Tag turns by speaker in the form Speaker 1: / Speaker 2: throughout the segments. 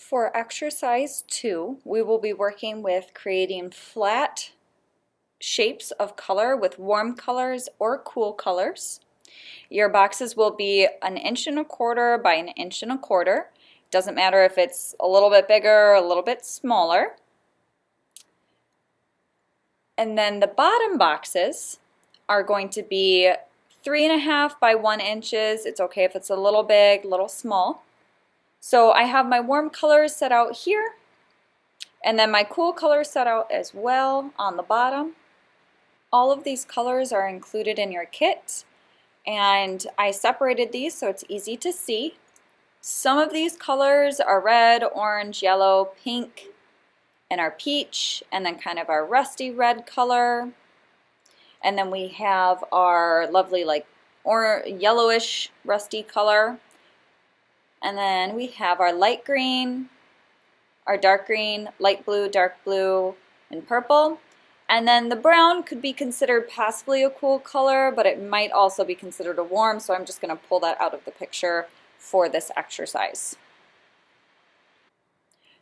Speaker 1: For exercise 2, we will be working with creating flat shapes of color with warm colors or cool colors. Your boxes will be 1.25 inches by 1.25 inches. Doesn't matter if it's a little bit bigger or a little bit smaller. And then the bottom boxes are going to be 3.5 by 1 inches. It's okay if it's a little big, a little small. So I have my warm colors set out here, and then my cool colors set out as well on the bottom. All of these colors are included in your kit, and I separated these so it's easy to see. Some of these colors are red, orange, yellow, pink, and our peach, and then kind of our rusty red color. And then we have our lovely yellowish rusty color. And then we have our light green, our dark green, light blue, dark blue, and purple. And then the brown could be considered possibly a cool color, but it might also be considered a warm, so I'm just going to pull that out of the picture for this exercise.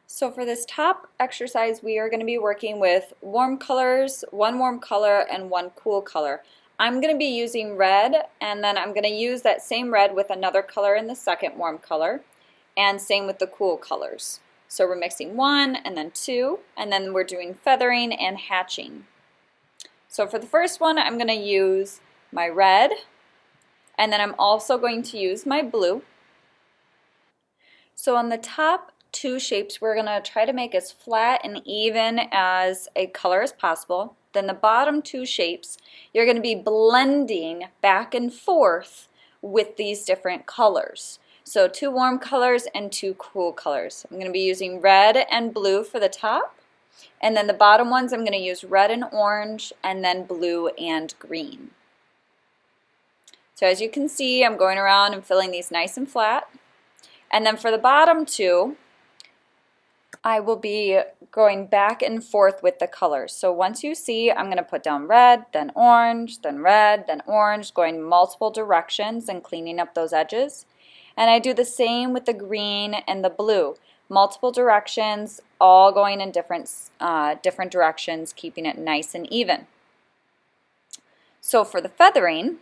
Speaker 1: So for this top exercise, we are going to be working with warm colors, one warm color, and one cool color. I'm going to be using red, and then I'm going to use that same red with another color in the second warm color, and same with the cool colors. So we're mixing 1 and then 2, and then we're doing feathering and hatching. So for the first one, I'm going to use my red, and then I'm also going to use my blue. So on the top 2 shapes, we're going to try to make as flat and even as a color as possible. Then the bottom 2 shapes, you're going to be blending back and forth with these different colors. So 2 warm colors and 2 cool colors. I'm going to be using red and blue for the top, and then the bottom ones I'm going to use red and orange, and then blue and green. So as you can see, I'm going around and filling these nice and flat. And then for the bottom 2, I will be going back and forth with the colors. So once you see, I'm going to put down red, then orange, then red, then orange, going multiple directions and cleaning up those edges. And I do the same with the green and the blue. Multiple directions, all going in different directions, keeping it nice and even. So for the feathering,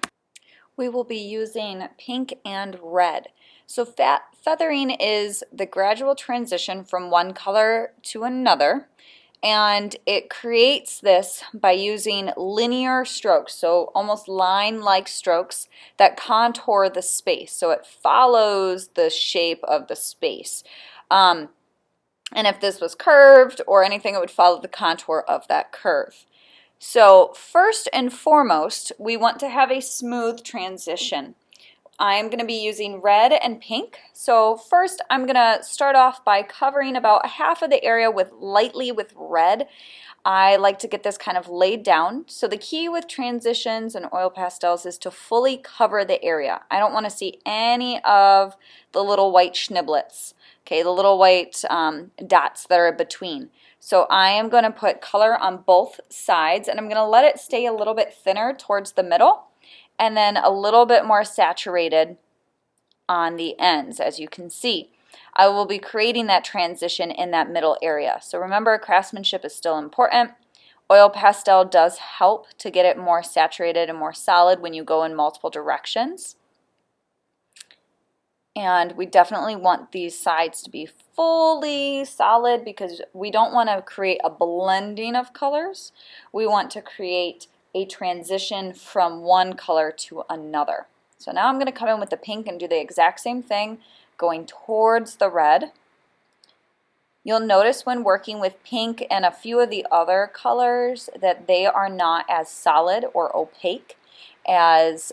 Speaker 1: we will be using pink and red. So feathering is the gradual transition from one color to another, and it creates this by using linear strokes, so almost line-like strokes that contour the space. So it follows the shape of the space. And if this was curved or anything, it would follow the contour of that curve. So first and foremost, we want to have a smooth transition. I'm going to be using red and pink. So first I'm going to start off by covering about half of the area lightly with red. I like to get this kind of laid down. So the key with transitions and oil pastels is to fully cover the area. I don't want to see any of the little white schniblets, okay, the little white dots that are between. So I am going to put color on both sides, and I'm going to let it stay a little bit thinner towards the middle, and then a little bit more saturated on the ends, as you can see. I will be creating that transition in that middle area. So remember, craftsmanship is still important. Oil pastel does help to get it more saturated and more solid when you go in multiple directions. And we definitely want these sides to be fully solid because we don't want to create a blending of colors. We want to create a transition from one color to another. So now I'm going to come in with the pink and do the exact same thing, going towards the red. You'll notice when working with pink and a few of the other colors that they are not as solid or opaque as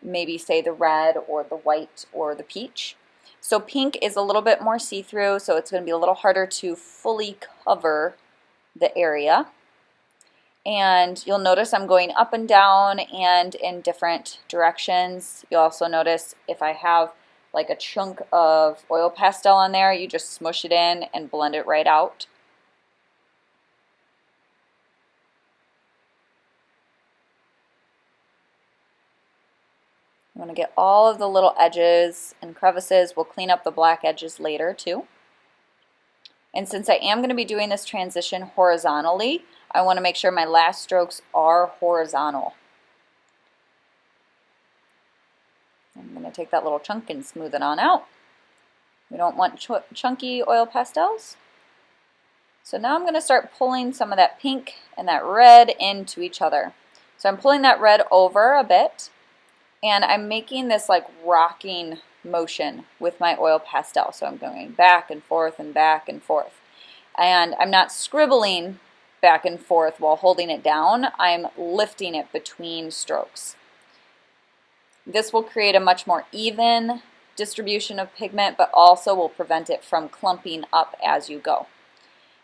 Speaker 1: maybe say the red or the white or the peach. So pink is a little bit more see-through, so it's going to be a little harder to fully cover the area. And you'll notice I'm going up and down and in different directions. You'll also notice if I have like a chunk of oil pastel on there, you just smush it in and blend it right out. I'm going to get all of the little edges and crevices. We'll clean up the black edges later too. And since I am going to be doing this transition horizontally, I want to make sure my last strokes are horizontal. I'm going to take that little chunk and smooth it on out. We don't want chunky oil pastels. So now I'm going to start pulling some of that pink and that red into each other. So I'm pulling that red over a bit, and I'm making this like rocking motion with my oil pastel. So I'm going back and forth and back and forth. And I'm not scribbling back and forth while holding it down. I'm lifting it between strokes. This will create a much more even distribution of pigment, but also will prevent it from clumping up as you go.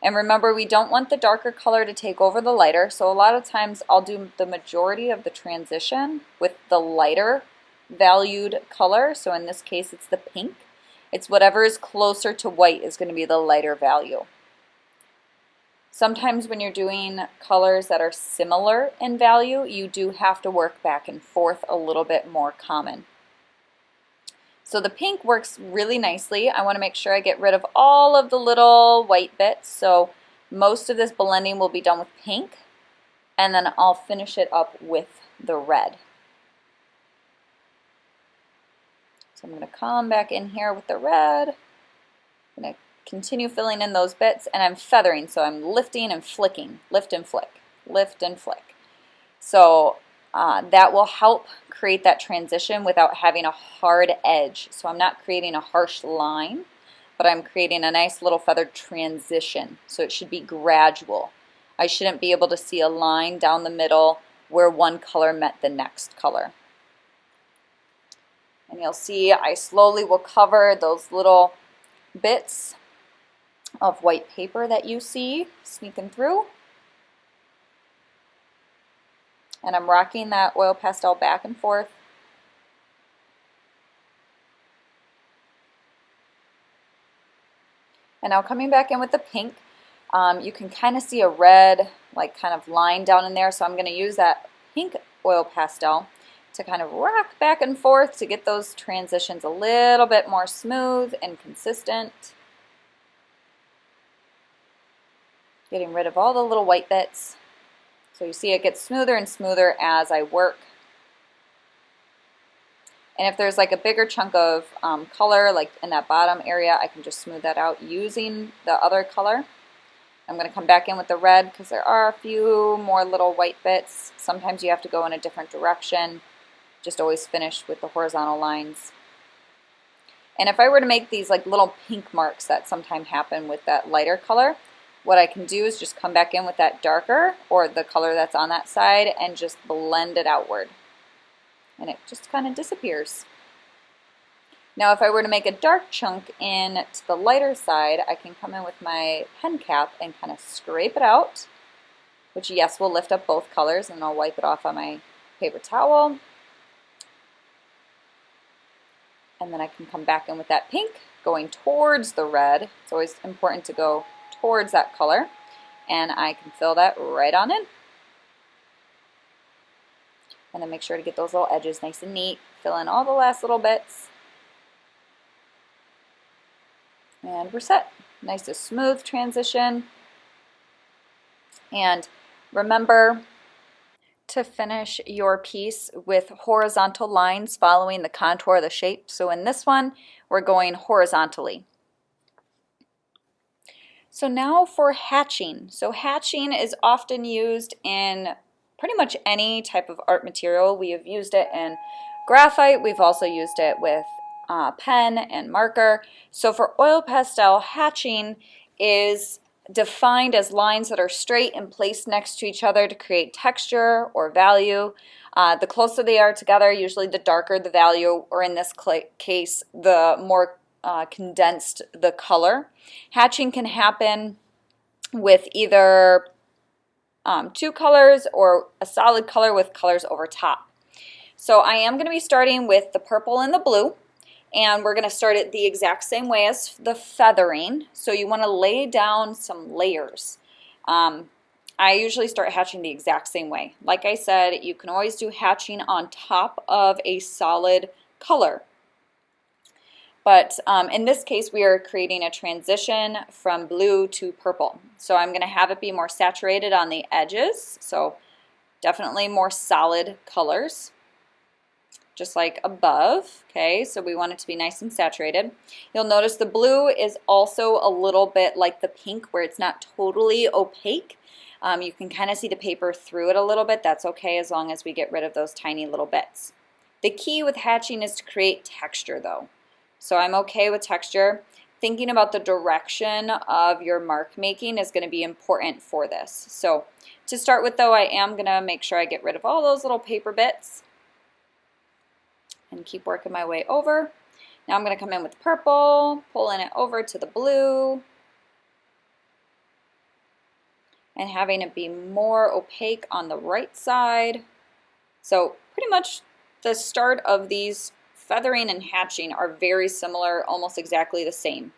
Speaker 1: And remember, we don't want the darker color to take over the lighter, so a lot of times I'll do the majority of the transition with the lighter valued color. So in this case, it's the pink. It's whatever is closer to white is going to be the lighter value. Sometimes when you're doing colors that are similar in value, you do have to work back and forth a little bit more common. So the pink works really nicely. I want to make sure I get rid of all of the little white bits. So most of this blending will be done with pink, and then I'll finish it up with the red. So I'm going to come back in here with the red. I'm going to continue filling in those bits, and I'm feathering, so I'm lifting and flicking, lift and flick, lift and flick. So that will help create that transition without having a hard edge. So I'm not creating a harsh line, but I'm creating a nice little feathered transition. So it should be gradual. I shouldn't be able to see a line down the middle where one color met the next color. And you'll see I slowly will cover those little bits of white paper that you see sneaking through. And I'm rocking that oil pastel back and forth. And now coming back in with the pink, you can kind of see a red like kind of line down in there. So I'm going to use that pink oil pastel to kind of rock back and forth to get those transitions a little bit more smooth and consistent. Getting rid of all the little white bits. So you see it gets smoother and smoother as I work. And if there's like a bigger chunk of color like in that bottom area, I can just smooth that out using the other color. I'm going to come back in with the red because there are a few more little white bits. Sometimes you have to go in a different direction. Just always finish with the horizontal lines. And if I were to make these like little pink marks that sometimes happen with that lighter color, what I can do is just come back in with that darker or the color that's on that side and just blend it outward. And it just kind of disappears. Now if I were to make a dark chunk in to the lighter side, I can come in with my pen cap and kind of scrape it out, which yes will lift up both colors, and I'll wipe it off on my paper towel. And then I can come back in with that pink going towards the red. It's always important to go towards that color, and I can fill that right on in. And then make sure to get those little edges nice and neat. Fill in all the last little bits. And we're set. Nice and smooth transition. And remember to finish your piece with horizontal lines following the contour of the shape. So in this one, we're going horizontally. So now for hatching. So hatching is often used in pretty much any type of art material. We have used it in graphite. We've also used it with pen and marker. So for oil pastel, hatching is defined as lines that are straight and placed next to each other to create texture or value. The closer they are together, usually the darker the value, or in this case, the more condensed the color. Hatching can happen with either two colors or a solid color with colors over top. So I am going to be starting with the purple and the blue, and we're going to start it the exact same way as the feathering. So you want to lay down some layers. I usually start hatching the exact same way. Like I said, you can always do hatching on top of a solid color. But in this case, we are creating a transition from blue to purple. So I'm going to have it be more saturated on the edges. So definitely more solid colors, just like above. Okay, so we want it to be nice and saturated. You'll notice the blue is also a little bit like the pink, where it's not totally opaque. You can kind of see the paper through it a little bit. That's okay as long as we get rid of those tiny little bits. The key with hatching is to create texture though. So I'm okay with texture. Thinking about the direction of your mark making is going to be important for this. So to start with though, I am going to make sure I get rid of all those little paper bits and keep working my way over. Now I'm going to come in with purple, pulling it over to the blue, and having it be more opaque on the right side. So pretty much the start of these feathering and hatching are very similar, almost exactly the same.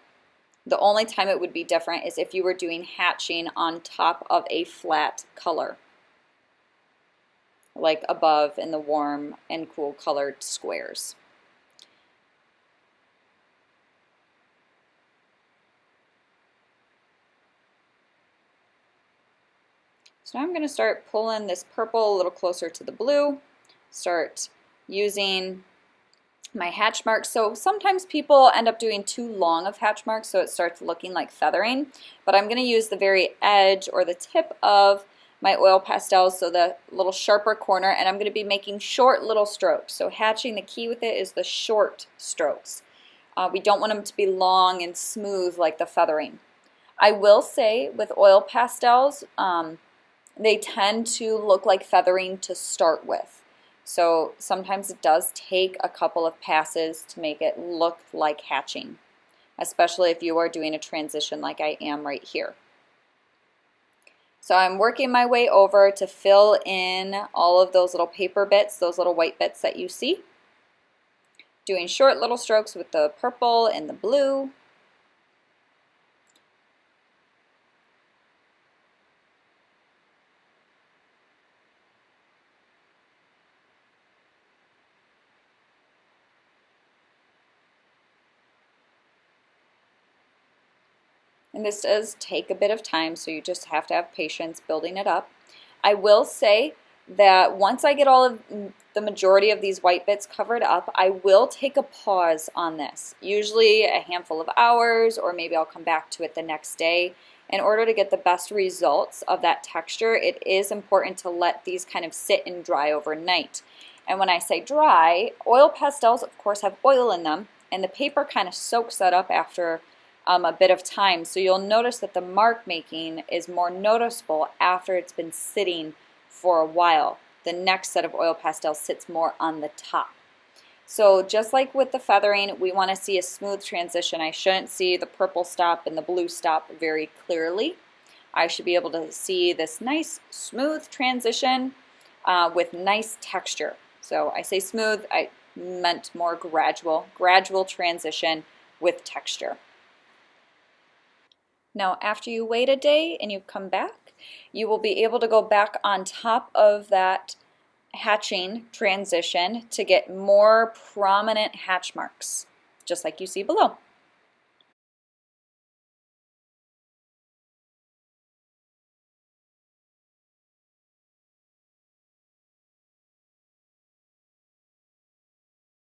Speaker 1: The only time it would be different is if you were doing hatching on top of a flat color, like above in the warm and cool colored squares. So now I'm going to start pulling this purple a little closer to the blue, start using my hatch marks. So sometimes people end up doing too long of hatch marks, so it starts looking like feathering, but I'm going to use the very edge or the tip of my oil pastels, so the little sharper corner, and I'm going to be making short little strokes. So hatching, the key with it is the short strokes. We don't want them to be long and smooth like the feathering. I will say with oil pastels, they tend to look like feathering to start with. So sometimes it does take a couple of passes to make it look like hatching, especially if you are doing a transition like I am right here. So I'm working my way over to fill in all of those little paper bits, those little white bits that you see. Doing short little strokes with the purple and the blue. And this does take a bit of time, so you just have to have patience building it up. I will say that once I get all of the majority of these white bits covered up, I will take a pause on this, usually a handful of hours, or maybe I'll come back to it the next day. In order to get the best results of that texture, it is important to let these kind of sit and dry overnight. And when I say dry, oil pastels of course have oil in them, and the paper kind of soaks that up after a bit of time. So you'll notice that the mark making is more noticeable after it's been sitting for a while. The next set of oil pastels sits more on the top. So just like with the feathering, we want to see a smooth transition. I shouldn't see the purple stop and the blue stop very clearly. I should be able to see this nice smooth transition with nice texture. So I say smooth, I meant more gradual transition with texture. Now after you wait a day and you come back, you will be able to go back on top of that hatching transition to get more prominent hatch marks, just like you see below.